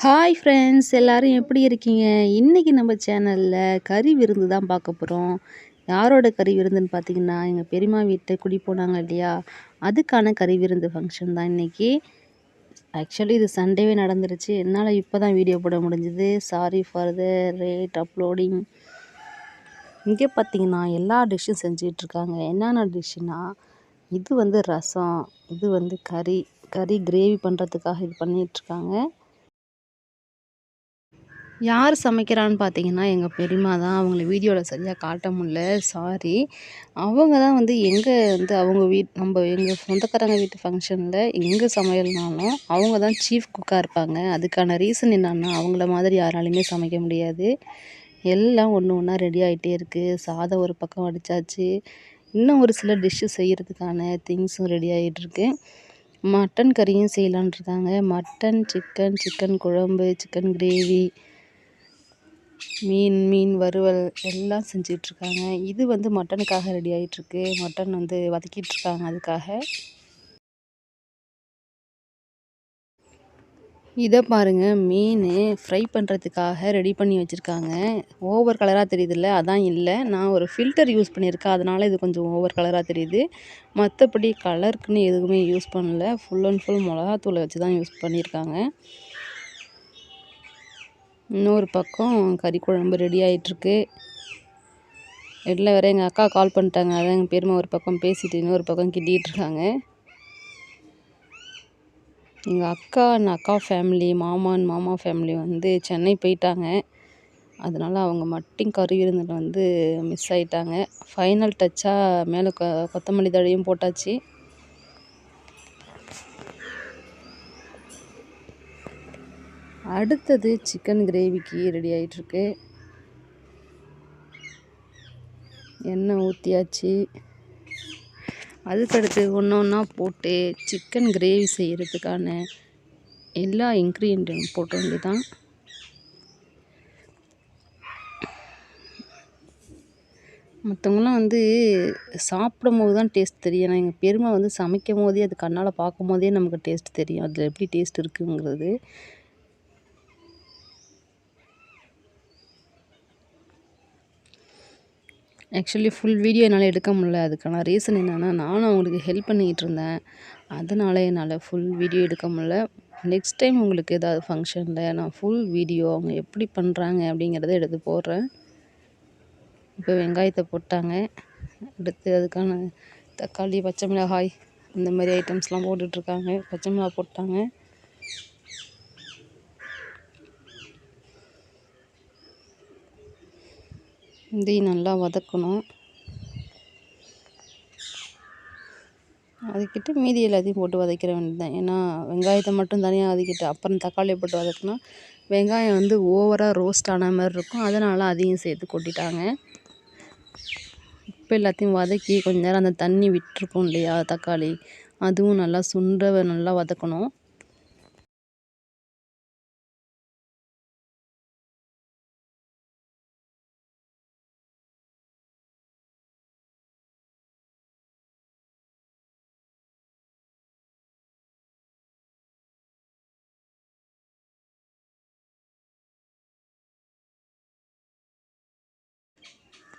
Hi friends எல்லாரும் எப்படி இருக்கீங்க? இன்னைக்கு நம்ம சேனல்ல கறி விருந்து தான் பார்க்க போகிறோம். யாரோட கறி விருந்துன்னு பார்த்தீங்கன்னா, எங்கள் பெரியம்மா வீட்டு குடி போனாங்க இல்லையா? அதுக்கான கறி விருந்து ஃபங்க்ஷன் தான் இன்னைக்கு. ஆக்சுவலி இது சண்டேவே நடந்துருச்சு. என்னால் இப்போ தான் வீடியோ போட முடிஞ்சுது. Sorry for the late uploading. இங்கே பார்த்தீங்கன்னா எல்லா டிஷ்ஷும் செஞ்சிட்ருக்காங்க. என்னென்ன டிஷ்ஷுனா, இது வந்து ரசம், இது வந்து கறி கிரேவி பண்ணுறதுக்காக இது பண்ணிகிட்ருக்காங்க. யார் சமைக்கிறான்னு பார்த்தீங்கன்னா, எங்க பெரியம்மா தான். அவங்கள வீடியோவில் சரியாக காட்ட முடியல, சாரி. அவங்க தான் வந்து அவங்க எங்கள் சொந்தக்காரங்க வீட்டு ஃபங்க்ஷனில் எங்கே சமையல்னாலும் அவங்க தான் சீஃப் குக்காக இருப்பாங்க. அதுக்கான ரீசன் என்னன்னா, அவங்கள மாதிரி யாராலையுமே சமைக்க முடியாது. எல்லாம் ஒன்று ஒன்றா ரெடி ஆகிட்டே இருக்குது. சாதம் ஒரு பக்கம் வடிச்சாச்சு. இன்னும் ஒரு சில டிஷ்ஷு செய்கிறதுக்கான திங்ஸும் ரெடி ஆகிட்டுருக்கு. மட்டன் கறியும் செய்யலான்னு இருக்காங்க. மட்டன், சிக்கன் குழம்பு, சிக்கன் கிரேவி, மீன் வறுவல் எல்லாம் செஞ்சிட்ருக்காங்க. இது வந்து மட்டனுக்காக ரெடி ஆகிட்டுருக்கு. மட்டன் வந்து வதக்கிட்டுருக்காங்க அதுக்காக. இதை பாருங்கள், மீன் ஃப்ரை பண்ணுறதுக்காக ரெடி பண்ணி வச்சுருக்காங்க. ஓவர் கலராக தெரியுதுல்ல, அதான் இல்லை. நான் ஒரு ஃபில்டர் யூஸ் பண்ணியிருக்கேன், அதனால் இது கொஞ்சம் ஓவர் கலராக தெரியுது. மற்றபடி கலருக்குன்னு எதுவுமே யூஸ் பண்ணல. ஃபுல் அண்ட் ஃபுல் மிளகாத்தூளை வச்சு தான் யூஸ் பண்ணியிருக்காங்க. இன்னொரு பக்கம் கறி குழம்பு ரெடி ஆகிட்டுருக்கு. இடையில வேறு எங்கள் அக்கா கால் பண்ணிட்டாங்க. அதான் எங்கள் பெரியம்மா ஒரு பக்கம் பேசிட்டு இன்னொரு பக்கம் கிண்டிகிட்ருக்காங்க. எங்கள் அக்கா ஃபேமிலி, மாமா ஃபேமிலி வந்து சென்னை போயிட்டாங்க. அதனால் அவங்க மட்டும் கறி விருந்தில் வந்து மிஸ் ஆகிட்டாங்க. ஃபைனல் டச்சாக மேலே கொத்தமல்லி தழையும் போட்டாச்சு. அடுத்தது சிக்கன் கிரேவிக்கு ரெடி ஆகிட்டுருக்கு. எண்ணெய் ஊற்றியாச்சு. அதுக்கடுத்து ஒன்று ஒன்றா போட்டு சிக்கன் கிரேவி செய்கிறதுக்கான எல்லா இன்க்ரீடியன்ட்டும் போட்ட வேண்டியதான். மற்றவங்களாம் வந்து சாப்பிடும் போது தான் டேஸ்ட் தெரியும். ஆனால் எங்கள் பெரியம்மா வந்து சமைக்கும் போதே, அது கண்ணால் பார்க்கும் போதே நமக்கு டேஸ்ட் தெரியும், அதில் எப்படி டேஸ்ட் இருக்குங்கிறது. ஆக்சுவலி ஃபுல் வீடியோ என்னால் எடுக்க முடியல. அதுக்கான ரீசன் என்னென்னா, நானும் அவங்களுக்கு ஹெல்ப் பண்ணிக்கிட்டு இருந்தேன். அதனால் என்னால் ஃபுல் வீடியோ எடுக்க முடியல. நெக்ஸ்ட் டைம் உங்களுக்கு ஏதாவது ஃபங்க்ஷனில் நான் ஃபுல் வீடியோ அவங்க எப்படி பண்ணுறாங்க அப்படிங்கிறத எடுத்து போடுறேன். இப்போ வெங்காயத்தை போட்டாங்க. அடுத்து அதுக்கான தக்காளி, பச்சை மிளகாய் இந்த மாதிரி ஐட்டம்ஸ்லாம் போட்டுட்ருக்காங்க. பச்சை மிளகாய் போட்டாங்க. இதையும் நல்லா வதக்கணும். வதக்கிட்டு மீதி எல்லாத்தையும் போட்டு வதக்கிற வேண்டியது தான். ஏன்னா வெங்காயத்தை மட்டும் தனியாக வதக்கிட்டு அப்புறம் தக்காளியை போட்டு வதக்கினா வெங்காயம் வந்து ஓவராக ரோஸ்ட் ஆன மாதிரி இருக்கும். அதனால் அதையும் சேர்த்து கொட்டிட்டாங்க. இப்போ எல்லாத்தையும் வதக்கி கொஞ்ச நேரம் அந்த தண்ணி விட்டுருக்கும் இல்லையா தக்காளி, அதுவும் நல்லா நல்லா வதக்கணும்.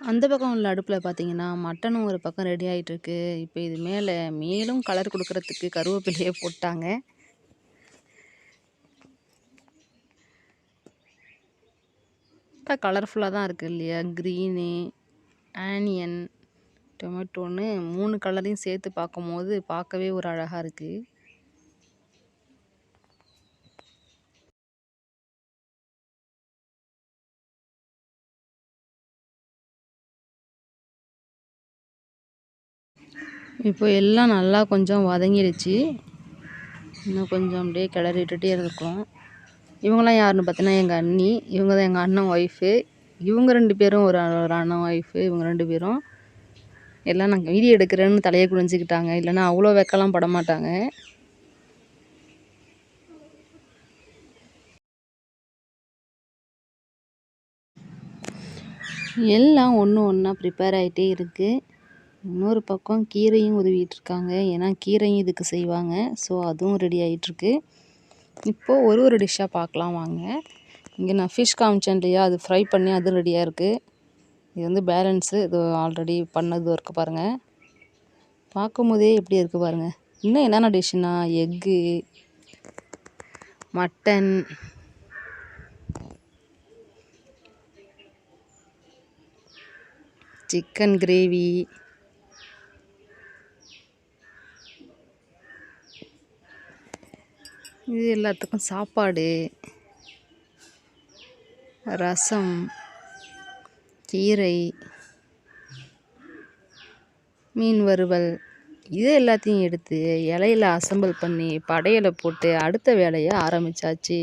அந்த பக்கம் உள்ள அடுப்பில் பார்த்தீங்கன்னா மட்டனும் ஒரு பக்கம் ரெடி ஆகிட்டுருக்கு. இப்போ இது மேலும் கலர் கொடுக்கறதுக்கு கருவேப்பிலையே போட்டாங்க. இப்போ கலர்ஃபுல்லாக தான் இருக்குது இல்லையா? க்ரீனு, ஆனியன், டொமேட்டோன்னு 3 கலரையும் சேர்த்து பார்க்கும்போது பார்க்கவே ஒரு அழகாக இருக்குது. இப்போ எல்லாம் நல்லா கொஞ்சம் வதங்கிடுச்சு. இன்னும் கொஞ்சம் அப்படியே கிளறி விட்டுட்டே இருக்கோம். இவங்களாம் யாருன்னு பார்த்தீங்கன்னா எங்கள் அண்ணி. இவங்க தான் எங்கள் அண்ணன் ஒய்ஃபு. இவங்க 2 பேரும் ஒரு அண்ணன் ஒய்ஃபு. இவங்க 2 பேரும் எல்லாம் நாங்கள் வீடியோ எடுக்கிறேன்னு தலையை குனிஞ்சிக்கிட்டாங்க. இல்லைன்னா அவ்வளோ வெக்கலாம் பட மாட்டாங்க. எல்லாம் ஒன்று ஒன்றா ப்ரிப்பேர் ஆகிட்டே இருக்குது. இன்னொரு பக்கம் கீரையும் உதவிட்டுருக்காங்க. ஏன்னா கீரையும் இதுக்கு செய்வாங்க. ஸோ அதுவும் ரெடி ஆகிட்டுருக்கு. இப்போது ஒரு ஒரு டிஷ்ஷாக பார்க்கலாம் வாங்க. இங்கே நான் ஃபிஷ் காமிச்சேன் இல்லையா, அது ஃப்ரை பண்ணி அது ரெடியாக இருக்குது. இது வந்து பேலன்ஸு, இது ஆல்ரெடி பண்ணது இருக்குது பாருங்கள். பார்க்கும்போதே எப்படி இருக்குது பாருங்கள். இன்னும் என்னென்ன டிஷ்ஷுனா எக்கு, மட்டன், சிக்கன் கிரேவி, இது எல்லாத்துக்கும் சாப்பாடு, ரசம், கீரை, மீன் வறுவல், இது எல்லாத்தையும் எடுத்து இலையில அசெம்பிள் பண்ணி படையலை போட்டு அடுத்த வேலையை ஆரம்பித்தாச்சு.